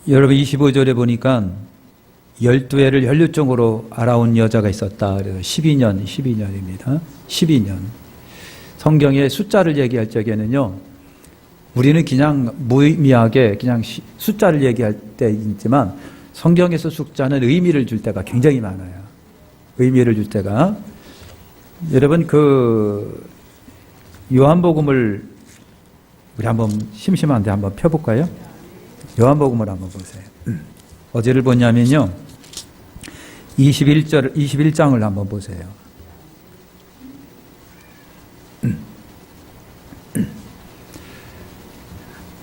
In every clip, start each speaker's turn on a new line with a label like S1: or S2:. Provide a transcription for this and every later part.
S1: 여러분 25절에 보니까 12회를 혈류증으로 알아온 여자가 있었다. 그래서 12년입니다. 12년. 성경의 숫자를 얘기할 적에는요, 우리는 그냥 무의미하게 그냥 숫자를 얘기할 때 있지만 성경에서 숫자는 의미를 줄 때가 굉장히 많아요. 의미를 줄 때가. 여러분 그 요한복음을 우리 한번 심심한데 한번 펴볼까요? 요한복음을 한번 보세요. 어제를 보냐면요, 21장을 한번 보세요.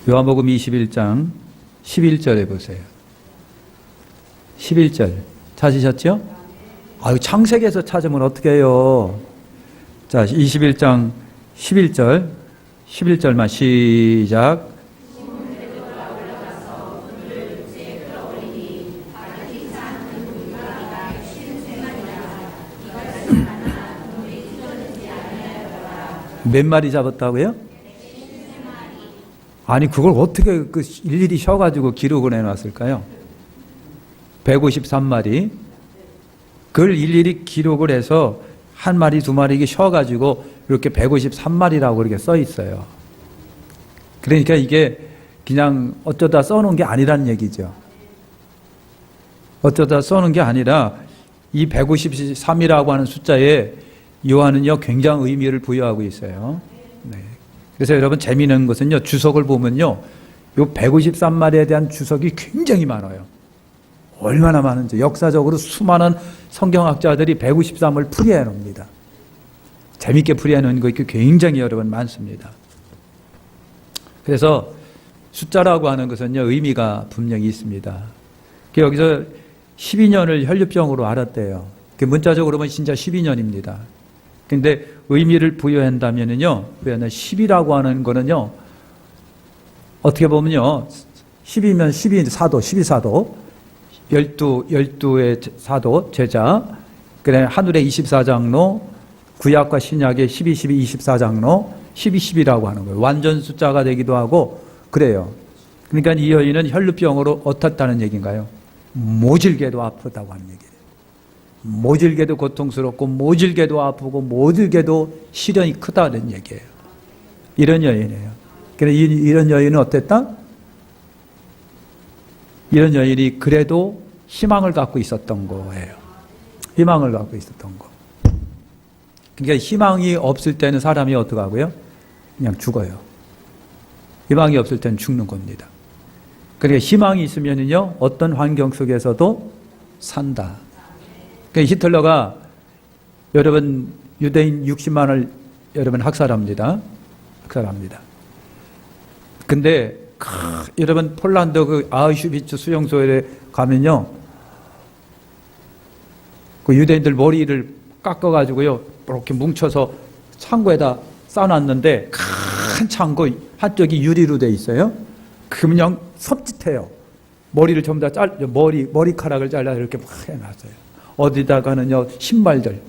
S1: 요한복음 21장 11절에 보세요. 11절 찾으셨죠? 아유, 창세기에서 찾으면 어떻게 해요? 자, 21장 11절만 시작. 몇 마리 잡았다고요? 아니, 그걸 어떻게 일일이 쉬어가지고 기록을 해놨을까요? 153마리. 그걸 일일이 기록을 해서 한 마리, 두 마리 쉬어가지고 이렇게 153마리라고 그렇게 써 있어요. 그러니까 이게 그냥 어쩌다 써놓은 게 아니란 얘기죠. 어쩌다 써놓은 게 아니라 이 153이라고 하는 숫자에 요한은요, 굉장히 의미를 부여하고 있어요. 네. 그래서 여러분 재미있는 것은요, 주석을 보면요, 요 153마리에 대한 주석이 굉장히 많아요. 얼마나 많은지. 역사적으로 수많은 성경학자들이 153을 풀이해 놓습니다. 재미있게 풀이해 놓은 거 굉장히 여러분 많습니다. 그래서 숫자라고 하는 것은요, 의미가 분명히 있습니다. 여기서 12년을 혈류병으로 알았대요. 문자적으로 보면 진짜 12년입니다. 근데 의미를 부여한다면은요, 10이라고 하는 거는요, 어떻게 보면요, 10이면 12사도, 12사도, 12의 사도, 제자, 그다음에 하늘의 24장로, 구약과 신약의 12, 12, 24장로, 12, 10이라고 하는 거예요. 완전 숫자가 되기도 하고, 그래요. 그러니까 이 여인은 혈류병으로 어떻다는 얘기인가요? 모질게도 아프다고 하는 얘기예요. 모질게도 고통스럽고, 모질게도 아프고, 모질게도 시련이 크다는 얘기예요. 이런 여인이에요. 그래서 이런 여인은 어땠다? 이런 여인이 그래도 희망을 갖고 있었던 거예요. 희망을 갖고 있었던 거. 그러니까 희망이 없을 때는 사람이 어떡하고요? 그냥 죽어요. 희망이 없을 때는 죽는 겁니다. 그러니까 희망이 있으면요, 어떤 환경 속에서도 산다. 그러니까 히틀러가 여러분 유대인 60만을 여러분 학살합니다. 근데 여러분 폴란드 그 아우슈비츠 수용소에 가면요, 그 유대인들 머리를 깎아가지고요, 이렇게 뭉쳐서 창고에다 쌓아놨는데, 큰 창고 한쪽이 유리로 돼 있어요. 그냥 섬찟해요. 머리를 전부 다 머리카락을 잘라 이렇게 막 해놨어요. 어디다가는요, 신발들,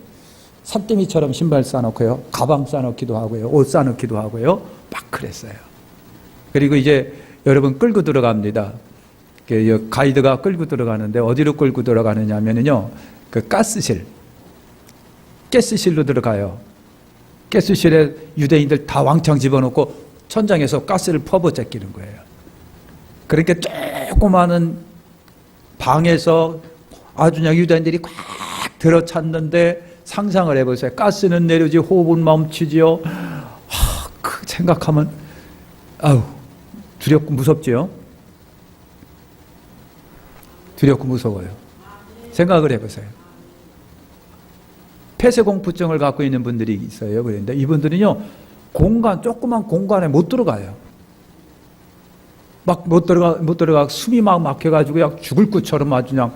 S1: 산더미처럼 신발 싸놓고요, 가방 싸놓기도 하고요, 옷 싸놓기도 하고요, 막 그랬어요. 그리고 이제 여러분 끌고 들어갑니다. 가이드가 끌고 들어가는데 어디로 끌고 들어가느냐 하면요, 그 가스실로 들어가요. 가스실에 유대인들 다 왕창 집어넣고 천장에서 가스를 퍼붓 제끼는 거예요. 그러니까 조그마한 방에서 아주 그냥 유대인들이 꽉 들어찼는데, 상상을 해보세요. 가스는 내려지 호흡은 멈추지요. 그 생각하면 아우, 두렵고 무섭지요. 두렵고 무서워요. 생각을 해보세요. 폐쇄공포증을 갖고 있는 분들이 있어요. 그런데 이분들은요, 조그만 공간에 못 들어가요. 막 못 들어가 숨이 막 막혀가지고 약 죽을 것처럼 아주 그냥.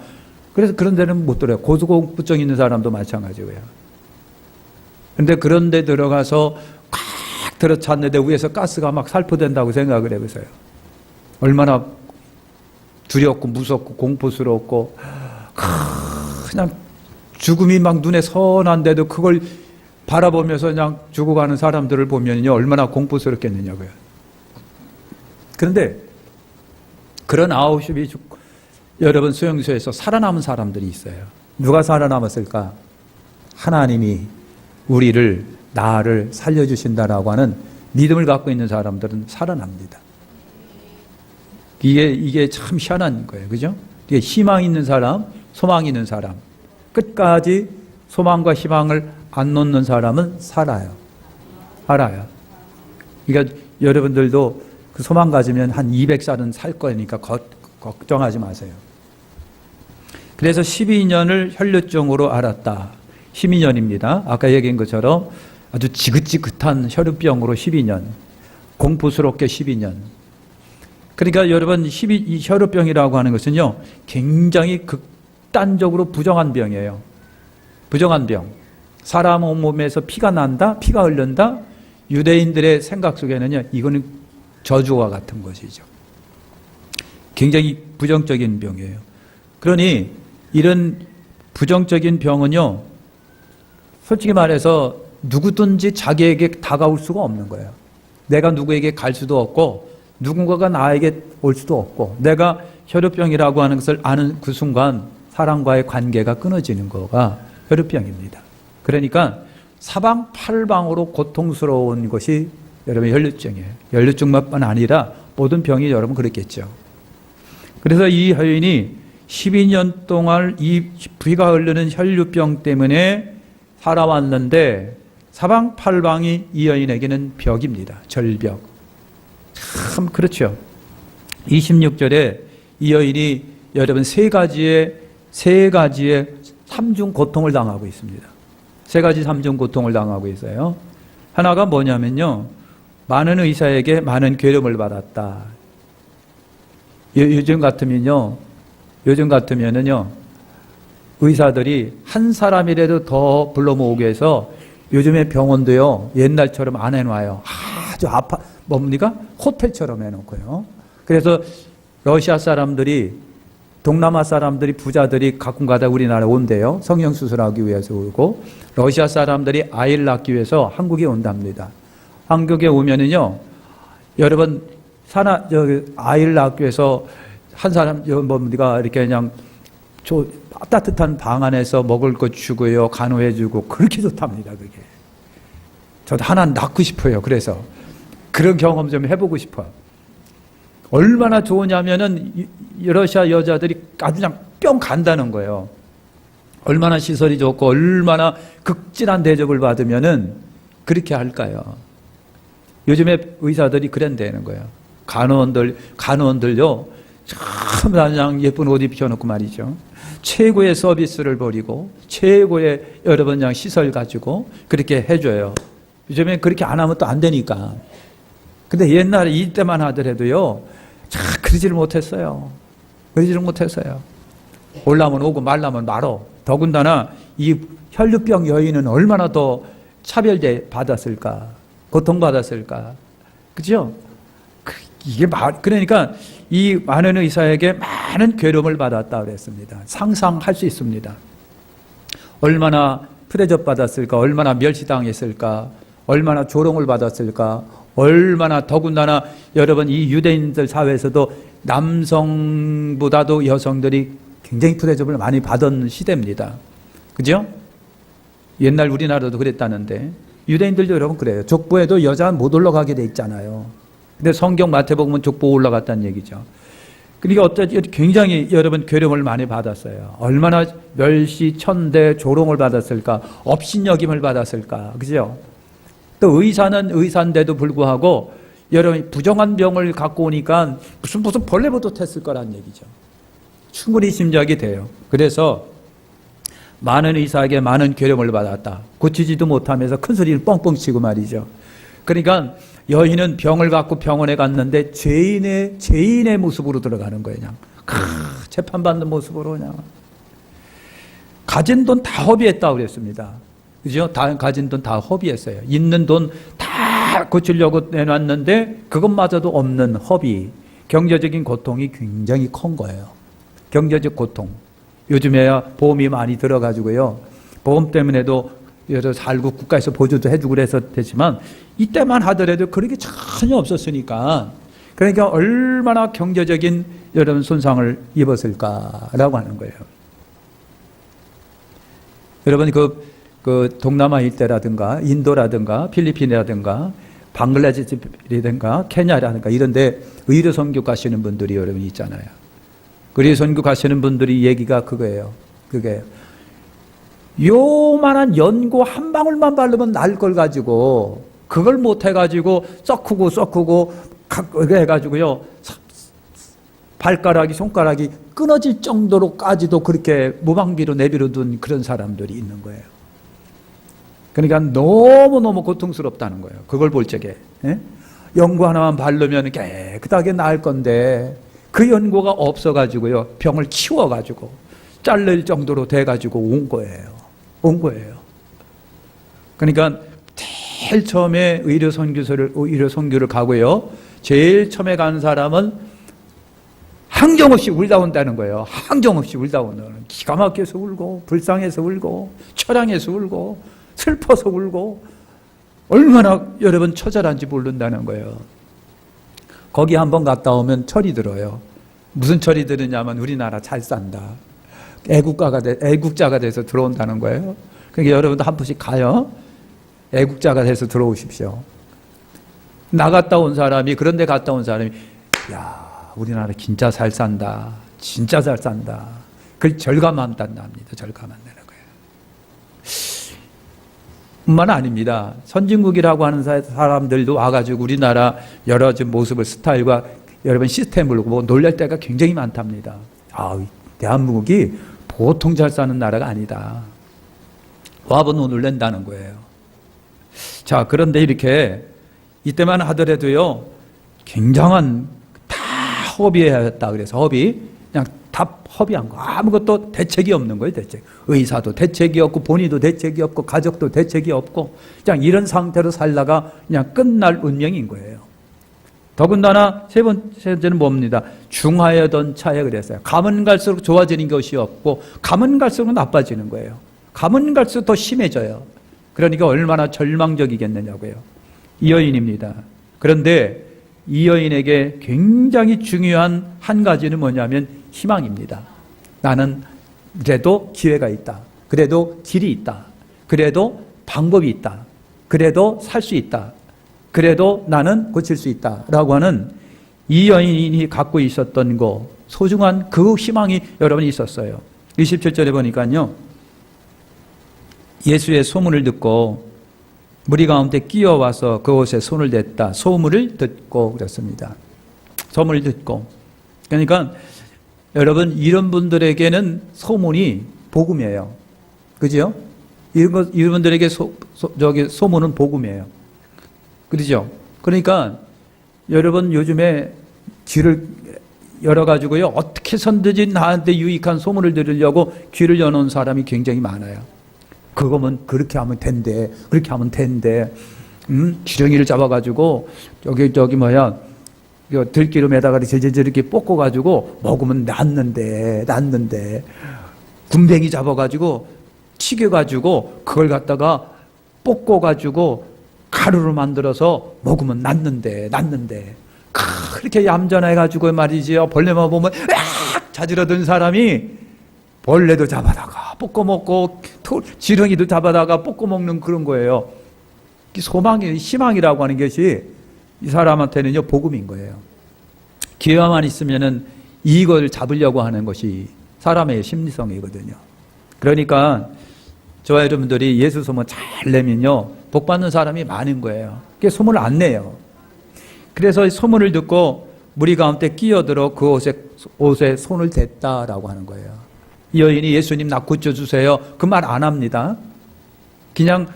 S1: 그래서 그런 데는 못 들어요. 고소공포증 있는 사람도 마찬가지고요. 근데 그런 데 들어가서 꽉 들어찼는데 위에서 가스가 막 살포된다고 생각을 해보세요. 얼마나 두렵고 무섭고 공포스럽고, 그냥 죽음이 막 눈에 선한데도 그걸 바라보면서 그냥 죽어가는 사람들을 보면요, 얼마나 공포스럽겠느냐고요. 그런데 그런 아우슈비츠 여러분 수용소에서 살아남은 사람들이 있어요. 누가 살아남았을까? 하나님이 우리를 나를 살려주신다라고 하는 믿음을 갖고 있는 사람들은 살아납니다. 이게 참 희한한 거예요. 그죠? 이게 희망 있는 사람, 소망 있는 사람, 끝까지 소망과 희망을 안 놓는 사람은 살아요. 알아요. 그러니까 여러분들도 그 소망 가지면 한 200살은 살 거니까 걱정하지 마세요. 그래서 12년을 혈류증으로 앓았다. 12년입니다. 아까 얘기한 것처럼 아주 지긋지긋한 혈류병으로 12년, 공포스럽게 12년. 그러니까 여러분 이 혈류병이라고 하는 것은요 굉장히 극단적으로 부정한 병이에요. 부정한 병. 사람 온몸에서 피가 난다, 피가 흐른다. 유대인들의 생각 속에는요 이거는 저주와 같은 것이죠. 굉장히 부정적인 병이에요. 그러니 이런 부정적인 병은요 솔직히 말해서 누구든지 자기에게 다가올 수가 없는 거예요. 내가 누구에게 갈 수도 없고 누군가가 나에게 올 수도 없고 내가 혈류병이라고 하는 것을 아는 그 순간 사람과의 관계가 끊어지는 거가 혈류병입니다. 그러니까 사방팔방으로 고통스러운 것이 여러분 혈류증이에요. 혈류증뿐만 아니라 모든 병이 여러분 그렇겠죠. 그래서 이 여인이 12년 동안 이 피가 흐르는 혈류병 때문에 살아왔는데 사방팔방이 이 여인에게는 벽입니다. 절벽. 참 그렇죠. 26절에 이 여인이 여러분 세 가지의 삼중 고통을 당하고 있습니다. 세 가지 삼중 고통을 당하고 있어요. 하나가 뭐냐면요. 많은 의사에게 많은 괴롭힘을 받았다. 요즘 같으면요. 의사들이 한 사람이라도 더 불러 모으기 위해서 요즘에 병원도요. 옛날처럼 안 해놔요. 아주 뭡니까? 호텔처럼 해놓고요. 그래서 러시아 사람들이 동남아 사람들이 부자들이 가끔가다 우리나라에 온대요. 성형수술하기 위해서 오고 러시아 사람들이 아이를 낳기 위해서 한국에 온답니다. 한국에 오면은요. 여러분 아이를 낳기 위해서 한 사람 뭡니까 이렇게 그냥 따뜻한 방 안에서 먹을 거 주고요. 간호해주고 그렇게 좋답니다. 그게. 저도 하나 낳고 싶어요. 그래서 그런 경험 좀 해보고 싶어요. 얼마나 좋으냐면은 러시아 여자들이 아주 그냥 뿅 간다는 거예요. 얼마나 시설이 좋고 얼마나 극진한 대접을 받으면은 그렇게 할까요? 요즘에 의사들이 그런다는 거예요. 간호원들요. 참 그냥 예쁜 옷 입혀놓고 말이죠. 최고의 서비스를 벌이고 최고의 여러분 그냥 시설 가지고 그렇게 해줘요. 요즘에 그렇게 안 하면 또 안 되니까. 근데 옛날에 이때만 하더라도요. 그러지를 못했어요. 올라면 오고 말라면 말어. 더군다나 이 혈류병 여인은 얼마나 더 차별대 받았을까. 고통받았을까. 그죠? 그러니까 이 많은 의사에게 많은 괴로움을 받았다 그랬습니다. 상상할 수 있습니다. 얼마나 프레접 받았을까. 얼마나 멸시당했을까. 얼마나 조롱을 받았을까. 얼마나 더군다나 여러분 이 유대인들 사회에서도 남성보다도 여성들이 굉장히 프레접을 많이 받은 시대입니다. 그죠? 옛날 우리나라도 그랬다는데 유대인들도 여러분 그래요. 족보에도 여자 못 올라가게 돼 있잖아요. 근데 성경 마태복음 족보 올라갔다는 얘기죠. 그러니까 어쩌지 굉장히 여러분 괴롭힘을 많이 받았어요. 얼마나 멸시, 천대, 조롱을 받았을까. 업신여김을 받았을까. 그죠? 또 의사는 의사인데도 불구하고 여러분 부정한 병을 갖고 오니까 무슨 벌레부터 했을 거란 얘기죠. 충분히 짐작이 돼요. 그래서 많은 의사에게 많은 괴롭힘을 받았다. 고치지도 못하면서 큰 소리를 뻥뻥 치고 말이죠. 그러니까 여인은 병을 갖고 병원에 갔는데 죄인의 모습으로 들어가는 거예요. 그냥 재판받는 모습으로 그냥 가진 돈 다 허비했다고 그랬습니다. 그죠? 다 가진 돈 다 허비했어요. 있는 돈 다 고치려고 내놨는데 그것마저도 없는 허비. 경제적인 고통이 굉장히 큰 거예요. 경제적 고통. 요즘에야 보험이 많이 들어가지고요. 보험 때문에도 여러 살고 국가에서 보조도 해주고 그래서 되지만 이때만 하더라도 그런 게 전혀 없었으니까 그러니까 얼마나 경제적인 여러분 손상을 입었을까라고 하는 거예요. 여러분 그 동남아 일대라든가 인도라든가 필리핀이라든가 방글라데시라든가 케냐라든가 이런데 의료 선교 가시는 분들이 여러분 있잖아요. 의료 선교 가시는 분들이 얘기가 그거예요. 그게 요만한 연고 한 방울만 바르면 날 걸 가지고 그걸 못 해가지고 썩고 해가지고요 발가락이 손가락이 끊어질 정도로까지도 그렇게 무방비로 내버려둔 그런 사람들이 있는 거예요. 그러니까 너무너무 고통스럽다는 거예요. 그걸 볼 적에 연고 하나만 바르면 깨끗하게 나을 건데 그 연고가 없어가지고요 병을 키워가지고 잘릴 정도로 돼가지고 온 거예요. 그러니까 제일 처음에 의료 선교를 가고요. 제일 처음에 간 사람은 항정없이 울다 온다는 거예요. 항정없이 울다 온다는. 기가 막혀서 울고 불쌍해서 울고 처량해서 울고 슬퍼서 울고 얼마나 여러분 처절한지 모른다는 거예요. 거기 한번 갔다 오면 철이 들어요. 무슨 철이 들으냐면 우리나라 잘 산다. 애국자가 돼서 들어온다는 거예요. 그러니까 여러분도 한 번씩 가요. 애국자가 돼서 들어오십시오. 나갔다 온 사람이 그런데 갔다 온 사람이 야 우리나라 진짜 잘 산다. 진짜 잘 산다. 그걸 절감한다는 겁니다. 절감한다는 거예요. 뿐만 아닙니다. 선진국이라고 하는 사람들도 와가지고 우리나라 여러 모습을 스타일과 여러분 시스템을 놀랄 때가 굉장히 많답니다. 대한민국이 보통 잘 사는 나라가 아니다. 와보면 놀란다는 거예요. 자, 그런데 이렇게 이때만 하더라도요 굉장한 다 허비해야 했다. 그래서 그냥 다 허비한 거. 아무것도 대책이 없는 거예요. 대책. 의사도 대책이 없고 본인도 대책이 없고 가족도 대책이 없고 그냥 이런 상태로 살다가 그냥 끝날 운명인 거예요. 더군다나 세 번째는 뭡니다. 중하여던 차에 그랬어요. 가면 갈수록 좋아지는 것이 없고 가면 갈수록 나빠지는 거예요. 가면 갈수록 더 심해져요. 그러니까 얼마나 절망적이겠느냐고요. 이 여인입니다. 그런데 이 여인에게 굉장히 중요한 한 가지는 뭐냐면 희망입니다. 나는 그래도 기회가 있다. 그래도 길이 있다. 그래도 방법이 있다. 그래도 살 수 있다. 그래도 나는 고칠 수 있다. 라고 하는 이 여인이 갖고 있었던 거, 소중한 그 희망이 여러분 있었어요. 27절에 보니까요. 예수의 소문을 듣고 무리 가운데 끼어와서 그곳에 손을 댔다. 소문을 듣고 그랬습니다. 소문을 듣고. 그러니까 여러분 이런 분들에게는 소문이 복음이에요. 그죠? 이런 분들에게 소문은 복음이에요. 그렇죠? 그러니까 여러분 요즘에 귀를 열어가지고요 어떻게 선든지 나한테 유익한 소문을 들으려고 귀를 여놓은 사람이 굉장히 많아요. 그거면 그렇게 하면 된대, 그렇게 하면 된대. 지렁이를 잡아가지고 들기름에다가 이렇게 볶아가지고 먹으면 낫는데. 군뱅이 잡아가지고 튀겨가지고 그걸 갖다가 볶아가지고 가루로 만들어서 먹으면 낫는데. 그렇게 얌전해가지고 말이지요. 벌레만 보면 자지러든 사람이 벌레도 잡아다가 볶아먹고 지렁이도 잡아다가 볶아먹는 그런 거예요. 희망이라고 하는 것이 이 사람한테는요 복음인 거예요. 기회만 있으면은 이걸 잡으려고 하는 것이 사람의 심리성이거든요. 그러니까 저와 여러분들이 예수 소문 잘 내면요 복 받는 사람이 많은 거예요. 그게 소문을 안 내요. 그래서 소문을 듣고 무리 가운데 끼어들어 그 옷에 손을 댔다라고 하는 거예요. 이 여인이 예수님 나 고쳐주세요 그 말 안 합니다. 그냥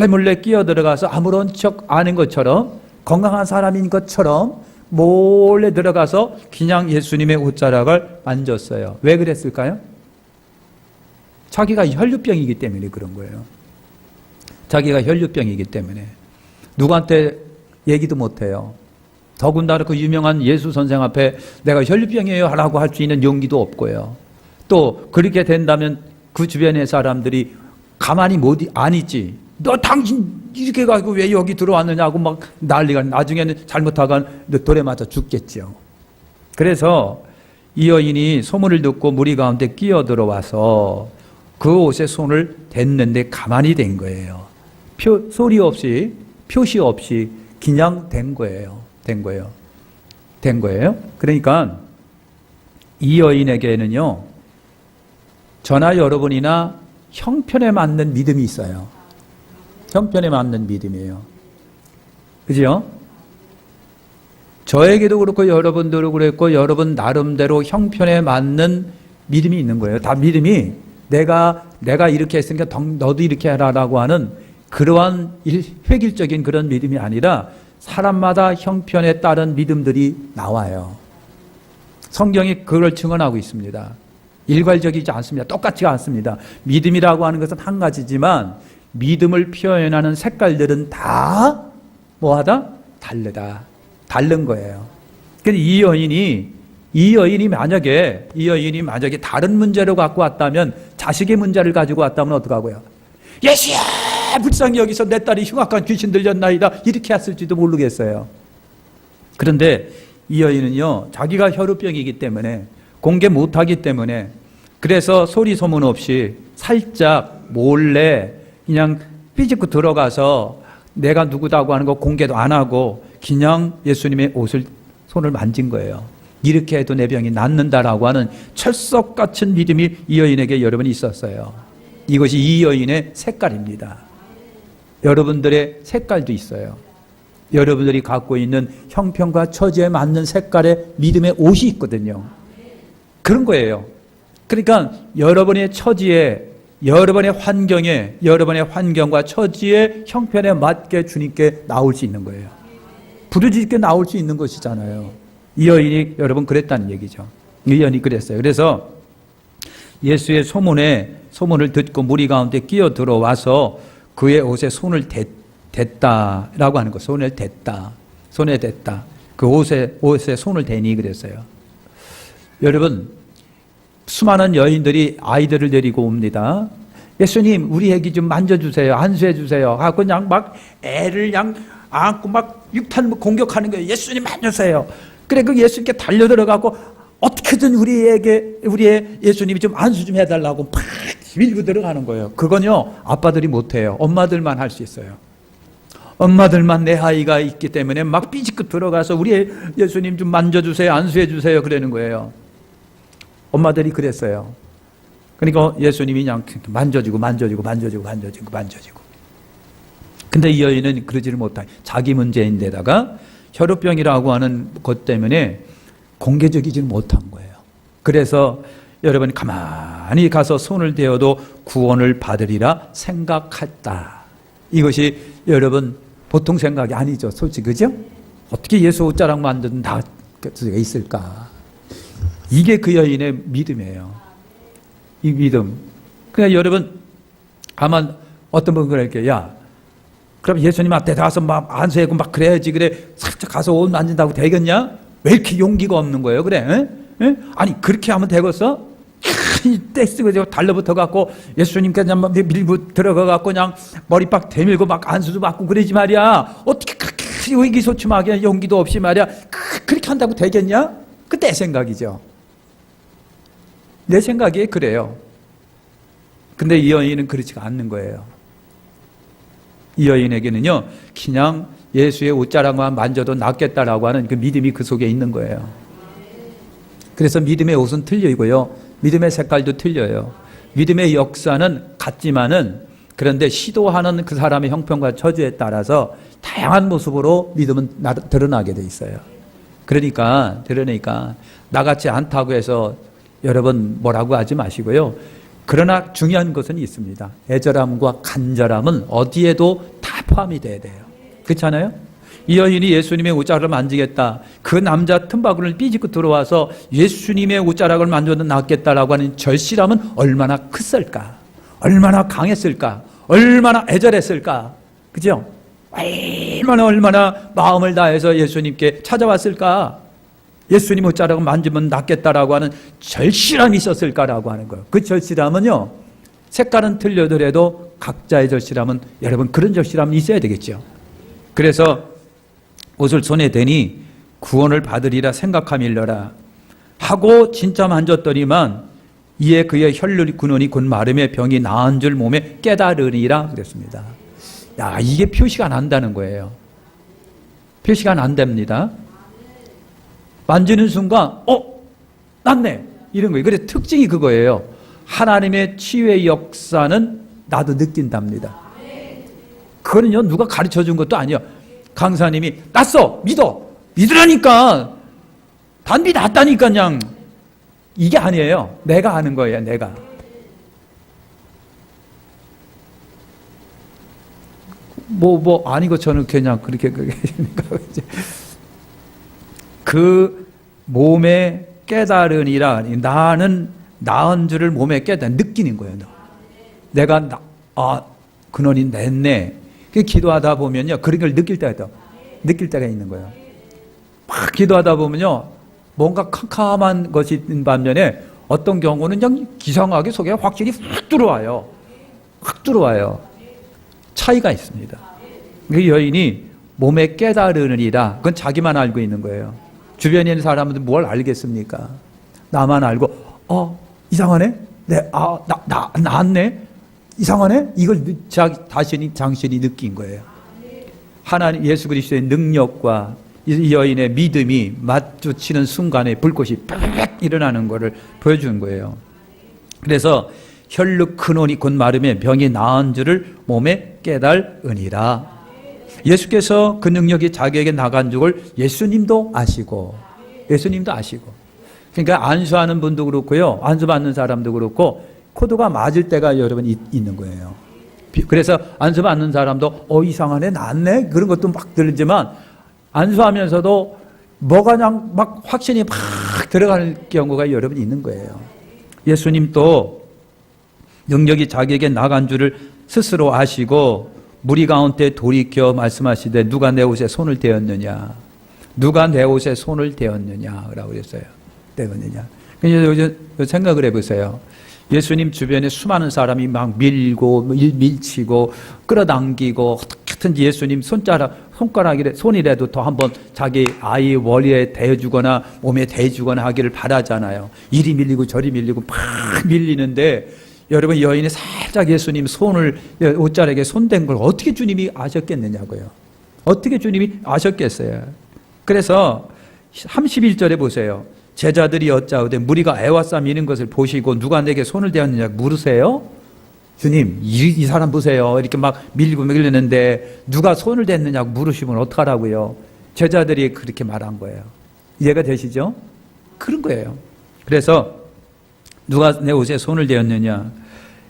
S1: 몰래 끼어들어가서 아무런 척 아는 것처럼 건강한 사람인 것처럼 몰래 들어가서 그냥 예수님의 옷자락을 만졌어요. 왜 그랬을까요? 자기가 혈류병이기 때문에 그런 거예요. 자기가 혈류병이기 때문에 누구한테 얘기도 못해요. 더군다나 그 유명한 예수 선생 앞에 내가 혈류병이에요 라고 할 수 있는 용기도 없고요. 또 그렇게 된다면 그 주변의 사람들이 가만히 안 있지. 너 당신 이렇게 가지고 왜 여기 들어왔느냐고 막 난리가 나중에는 잘못하면 돌에 맞아 죽겠죠. 그래서 이 여인이 소문을 듣고 무리 가운데 끼어들어와서 그 옷에 손을 댔는데 가만히 된 거예요. 소리 없이, 표시 없이 그냥 된 거예요. 그러니까 이 여인에게는요, 저나 여러분이나 형편에 맞는 믿음이 있어요. 형편에 맞는 믿음이에요. 그죠? 저에게도 그렇고 여러분들도 그랬고 여러분 나름대로 형편에 맞는 믿음이 있는 거예요. 다 믿음이 내가 이렇게 했으니까 너도 이렇게 해라라고 하는 그러한 획일적인 그런 믿음이 아니라 사람마다 형편에 따른 믿음들이 나와요. 성경이 그걸 증언하고 있습니다. 일괄적이지 않습니다. 똑같지가 않습니다. 믿음이라고 하는 것은 한 가지지만 믿음을 표현하는 색깔들은 다 뭐하다? 다른 거예요. 그런데 이 여인이 만약에 다른 문제를 갖고 왔다면, 자식의 문제를 가지고 왔다면 어떡하고요? 예수야, 불쌍히 여기서 내 딸이 흉악한 귀신 들렸나이다, 이렇게 했을지도 모르겠어요. 그런데 이 여인은요, 자기가 혈우병이기 때문에, 공개 못하기 때문에, 그래서 소리 소문 없이 살짝 몰래 그냥 삐집고 들어가서 내가 누구다고 하는 거 공개도 안 하고 그냥 예수님의 손을 만진 거예요. 이렇게 해도 내 병이 낫는다라고 하는 철석 같은 믿음이 이 여인에게 여러분 있었어요. 이것이 이 여인의 색깔입니다. 여러분들의 색깔도 있어요. 여러분들이 갖고 있는 형편과 처지에 맞는 색깔의 믿음의 옷이 있거든요. 그런 거예요. 그러니까 여러분의 처지에, 여러분의 환경과 처지에 형편에 맞게 주님께 나올 수 있는 거예요. 부르짖게 나올 수 있는 것이잖아요. 이 여인이 여러분 그랬다는 얘기죠. 이 여인이 그랬어요. 그래서 예수의 소문을 듣고 무리 가운데 끼어 들어와서 그의 옷에 손을 댔다라고 하는 거. 손에 댔다. 그 옷에 손을 대니 그랬어요. 여러분, 수많은 여인들이 아이들을 데리고 옵니다. 예수님, 우리 애기 좀 만져주세요. 안수해주세요. 하고 그냥 막 애를 그냥 안고 막 육탄 공격하는 거예요. 예수님 만져주세요. 그래, 그 예수님께 달려들어가고 어떻게든 우리의 예수님이 좀 안수 좀 해달라고 막 밀고 들어가는 거예요. 그건요, 아빠들이 못해요. 엄마들만 할 수 있어요. 엄마들만 내 아이가 있기 때문에 막 삐집고 들어가서 우리 예수님 좀 만져주세요. 안수해주세요. 그러는 거예요. 엄마들이 그랬어요. 그러니까 예수님이 그냥 만져주고. 근데 이 여인은 그러지를 못하고 자기 문제인데다가 혈우병이라고 하는 것 때문에 공개적이지는 못한 거예요. 그래서 여러분 가만히 가서 손을 대어도 구원을 받으리라 생각했다. 이것이 여러분 보통 생각이 아니죠. 솔직히 그죠? 어떻게 예수 옷자락 만드는 다 수가 있을까? 이게 그 여인의 믿음이에요. 이 믿음. 그냥 여러분 아마 어떤 분은 그럴게요. 야, 그럼 예수님 앞에 가서 막 안수하고 막 그래야지. 그래, 살짝 가서 옷 만진다고 되겠냐? 왜 이렇게 용기가 없는 거예요? 그래? 에? 아니 그렇게 하면 되겠어? 떼쓰고 달려붙어 갖고 예수님께 그냥 밀고 들어가 갖고 그냥 머리빡 대밀고 막 안수도 받고 그러지 말이야. 어떻게 그렇게 의기소침하게 용기도 없이 말이야. 그렇게 한다고 되겠냐? 그 내 생각이죠. 내 생각이 그래요. 근데 이 여인은 그렇지가 않는 거예요. 이 여인에게는요, 그냥 예수의 옷자락만 만져도 낫겠다라고 하는 그 믿음이 그 속에 있는 거예요. 그래서 믿음의 옷은 틀리고요, 믿음의 색깔도 틀려요. 믿음의 역사는 같지만은, 그런데 시도하는 그 사람의 형편과 처지에 따라서 다양한 모습으로 믿음은 드러나게 돼 있어요. 그러니까 나같지 않다고 해서 여러분 뭐라고 하지 마시고요. 그러나 중요한 것은 있습니다. 애절함과 간절함은 어디에도 다 포함이 돼야 돼요. 그렇잖아요? 이 여인이 예수님의 옷자락을 만지겠다. 그 남자 틈바구니를 삐집고 들어와서 예수님의 옷자락을 만져도 낫겠다라고 하는 절실함은 얼마나 컸을까? 얼마나 강했을까? 얼마나 애절했을까? 그죠? 얼마나 마음을 다해서 예수님께 찾아왔을까? 예수님 옷자락을 만지면 낫겠다라고 하는 절실함이 있었을까라고 하는 거예요. 그 절실함은요, 색깔은 틀려더라도 각자의 절실함은, 여러분 그런 절실함이 있어야 되겠죠. 그래서 옷을 손에 대니 구원을 받으리라 생각함일러라. 하고 진짜 만졌더니만 이에 그의 혈류 근원이 곧 마름에 병이 나은 줄 몸에 깨달으니라 그랬습니다. 야, 이게 표시가 난다는 거예요. 표시가 난답니다. 만지는 순간 낫네 이런 거예요. 그래서 특징이 그거예요. 하나님의 치유의 역사는 나도 느낀답니다. 그거는요 누가 가르쳐준 것도 아니에요. 강사님이 낫어 믿으라니까 단비 낫다니까 그냥 이게 아니에요. 내가 아는 거예요. 내가. 아니고 저는 그냥 그렇게 그 몸에 깨달으니라. 나는 나은 줄을 몸에 느끼는 거예요. 내가 근원이 냈네. 기도하다 보면요 그런 걸 느낄 때가 있는 거예요. 막 기도하다 보면요 뭔가 캄캄한 것이 있는 반면에 어떤 경우는 그냥 기상하게 속에 확실히 확 들어와요. 차이가 있습니다. 그 여인이 몸에 깨달으느니라. 그건 자기만 알고 있는 거예요. 주변에 있는 사람들은 뭘 알겠습니까? 나만 알고 이상하네? 나았네? 이상하네? 이걸 당신이 느낀 거예요. 하나님 예수 그리스도의 능력과 이 여인의 믿음이 마주치는 순간에 불꽃이 팍 일어나는 것을 보여주는 거예요. 그래서 혈육 근원이 곧 마름에 병이 나은 줄을 몸에 깨달으니라. 예수께서 그 능력이 자기에게 나간 줄을 예수님도 아시고 그러니까 안수하는 분도 그렇고요 안수받는 사람도 그렇고 코드가 맞을 때가 여러분 있는 거예요. 그래서 안수받는 사람도 이상하네 낫네 그런 것도 막 들리지만 안수하면서도 뭐가 그냥 막 확신이 막 들어가는 경우가 여러분 있는 거예요. 예수님도 능력이 자기에게 나간 줄을 스스로 아시고 무리 가운데 돌이켜 말씀하시되 누가 내 옷에 손을 대었느냐 라고 그랬어요. 대었느냐. 그래서 생각을 해보세요. 예수님 주변에 수많은 사람이 막 밀치고 끌어당기고 어떻게든지 예수님 손이라도 더 한번 자기 아이 머리에 대주거나 몸에 대주거나 하기를 바라잖아요. 이리 밀리고 저리 밀리고 막 밀리는데 여러분 여인이 살짝 예수님 손을 옷자락에 손댄 걸 어떻게 주님이 아셨겠느냐고요. 어떻게 주님이 아셨겠어요. 그래서 31절에 보세요. 제자들이 여짜오되 무리가 애와싸 미는 것을 보시고 누가 내게 손을 대었느냐 물으세요. 주님 이 사람 보세요. 이렇게 막 밀리는데 누가 손을 댔느냐고 물으시면 어떡하라고요. 제자들이 그렇게 말한 거예요. 이해가 되시죠? 그런 거예요. 그래서 누가 내 옷에 손을 대었느냐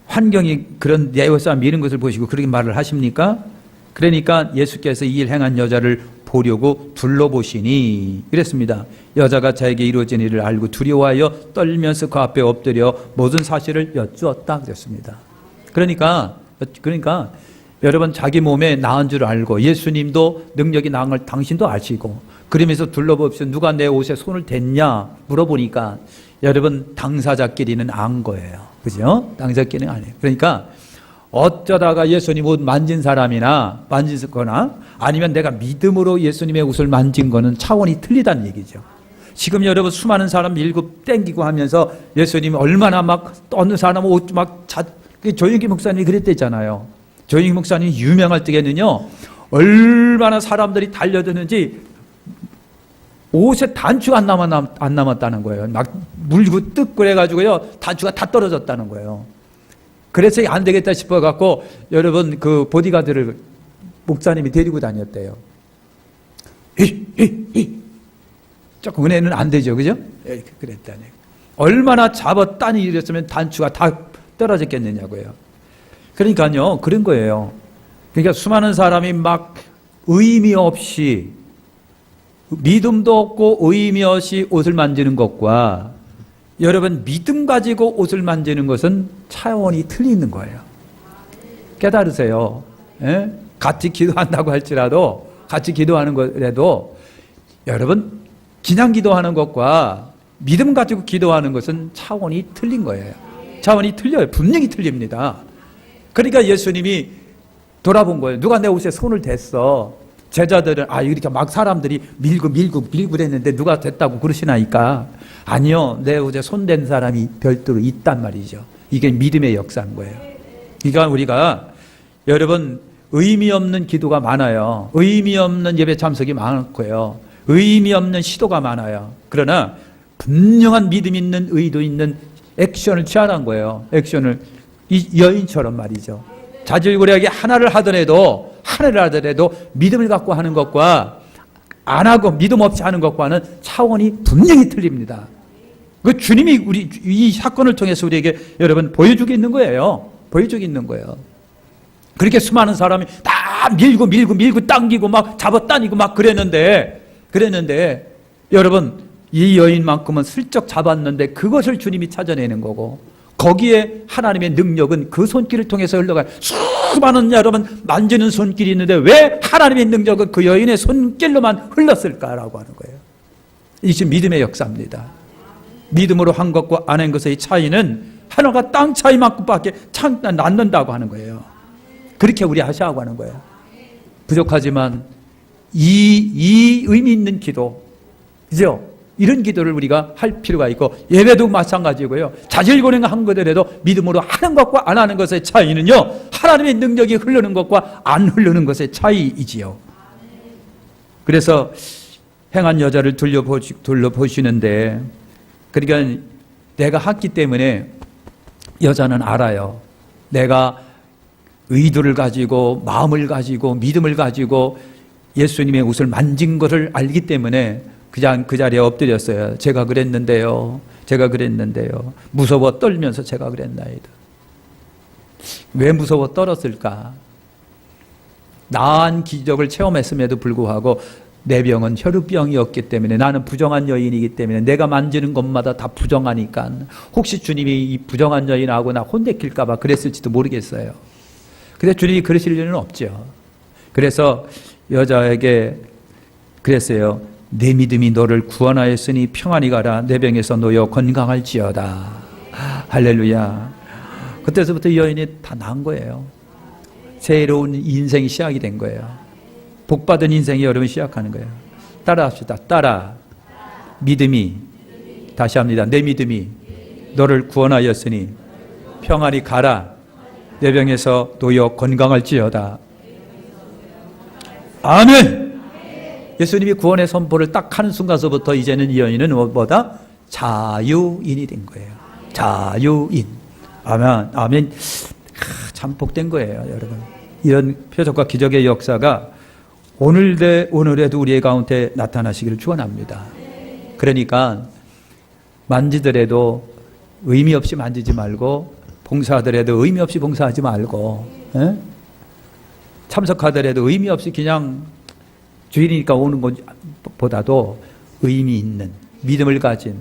S1: 환경이 그런 내 옷에 미는 것을 보시고 그렇게 말을 하십니까? 그러니까 예수께서 이 일 행한 여자를 보려고 둘러보시니 이랬습니다. 여자가 자에게 이루어진 일을 알고 두려워하여 떨면서 그 앞에 엎드려 모든 사실을 여쭈었다 그랬습니다. 그러니까 여러분 자기 몸에 나은 줄 알고 예수님도 능력이 나은 걸 당신도 아시고 그러면서 둘러봅시다. 누가 내 옷에 손을 댔냐 물어보니까 여러분 당사자끼리는 안 거예요. 그죠? 당사자끼리는 아니에요. 그러니까 어쩌다가 예수님 옷 만진 사람이나 만지거나 아니면 내가 믿음으로 예수님의 옷을 만진 거는 차원이 틀리다는 얘기죠. 지금 여러분 수많은 사람 밀고 땡기고 하면서 예수님이 얼마나 막 어느 사람 옷 막 조영기 목사님이 그랬댔잖아요. 조영기 목사님이 유명할 때에는요 얼마나 사람들이 달려드는지 옷에 단추가 안 남았다는 거예요. 막 물고 뜯고 그래가지고요 단추가 다 떨어졌다는 거예요. 그래서 안 되겠다 싶어갖고 여러분 그 보디가드를 목사님이 데리고 다녔대요. 조금 은혜는 안 되죠, 그죠? 이렇게 그랬다니. 얼마나 잡았다니 이랬으면 단추가 다 떨어졌겠느냐고요. 그러니까요 그런 거예요. 그러니까 수많은 사람이 막 의미 없이 믿음도 없고 의미 없이 옷을 만지는 것과 여러분 믿음 가지고 옷을 만지는 것은 차원이 틀리는 거예요. 깨달으세요. 예? 같이 기도한다고 할지라도 같이 기도하는 거라도 여러분 그냥 기도하는 것과 믿음 가지고 기도하는 것은 차원이 틀린 거예요. 차원이 틀려요. 분명히 틀립니다. 그러니까 예수님이 돌아본 거예요. 누가 내 옷에 손을 댔어. 제자들은 이렇게 막 사람들이 밀고 그랬는데 누가 됐다고 그러시나이까? 아니요, 내 어제 손댄 사람이 별도로 있단 말이죠. 이게 믿음의 역사인 거예요. 그러니까 우리가 여러분 의미 없는 기도가 많아요. 의미 없는 예배 참석이 많고요. 의미 없는 시도가 많아요. 그러나 분명한 믿음 있는 의도 있는 액션을 취하라는 거예요. 액션을 이 여인처럼 말이죠. 자질구레하게 하나를 하더라도 믿음을 갖고 하는 것과 안 하고 믿음 없이 하는 것과는 차원이 분명히 틀립니다. 그 주님이 우리 이 사건을 통해서 우리에게 여러분 보여주고 있는 거예요. 보여주고 있는 거예요. 그렇게 수많은 사람이 다 밀고 당기고 막 잡아다니고 막 그랬는데 여러분 이 여인만큼은 슬쩍 잡았는데 그것을 주님이 찾아내는 거고 거기에 하나님의 능력은 그 손길을 통해서 흘러가요. 수많은 여러분 만지는 손길이 있는데 왜 하나님의 능력은 그 여인의 손길로만 흘렀을까라고 하는 거예요. 이게 믿음의 역사입니다. 믿음으로 한 것과 안 한 것의 차이는 하나가 땅 차이만큼밖에 낳는다고 하는 거예요. 그렇게 우리 하셔야 하는 거예요. 부족하지만 이 의미 있는 기도, 그죠? 이런 기도를 우리가 할 필요가 있고 예배도 마찬가지고요. 자질고랭한 것들에도 믿음으로 하는 것과 안 하는 것의 차이는요. 하나님의 능력이 흐르는 것과 안 흐르는 것의 차이이지요. 그래서 행한 여자를 둘러보시는데 그러니까 내가 했기 때문에 여자는 알아요. 내가 의도를 가지고 마음을 가지고 믿음을 가지고 예수님의 옷을 만진 것을 알기 때문에 그냥 그 자리에 엎드렸어요. 제가 그랬는데요. 무서워 떨면서 제가 그랬나이다. 왜 무서워 떨었을까? 나은 기적을 체험했음에도 불구하고 내 병은 혈우병이었기 때문에 나는 부정한 여인이기 때문에 내가 만지는 것마다 다 부정하니까 혹시 주님이 이 부정한 여인하고 나 혼내킬까 봐 그랬을지도 모르겠어요. 근데 주님이 그러실 일은 없죠. 그래서 여자에게 그랬어요. 내 믿음이 너를 구원하였으니 평안히 가라. 내 병에서 놓여 건강할지어다. 할렐루야. 그때서부터 여인이 다 나은 거예요. 새로운 인생이 시작이 된 거예요. 복받은 인생이 여러분 시작하는 거예요. 따라합시다. 따라. 믿음이, 다시 합니다. 내 믿음이 너를 구원하였으니 평안히 가라. 내 병에서 놓여 건강할지어다. 아멘. 예수님이 구원의 선포를 딱 하는 순간서부터 이제는 이 여인은 무엇보다 자유인이 된 거예요. 자유인. 아멘. 아멘. 참 복된 거예요, 여러분. 이런 표적과 기적의 역사가 오늘에도 우리의 가운데 나타나시기를 축원합니다. 그러니까 만지더라도 의미 없이 만지지 말고 봉사하더라도 의미 없이 봉사하지 말고 참석하더라도 의미 없이 그냥 주일이니까 오는 것보다도 의미 있는 믿음을 가진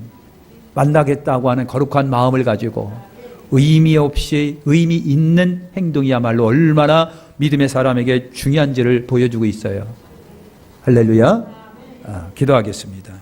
S1: 만나겠다고 하는 거룩한 마음을 가지고 의미 없이 의미 있는 행동이야말로 얼마나 믿음의 사람에게 중요한지를 보여주고 있어요. 할렐루야. 기도하겠습니다.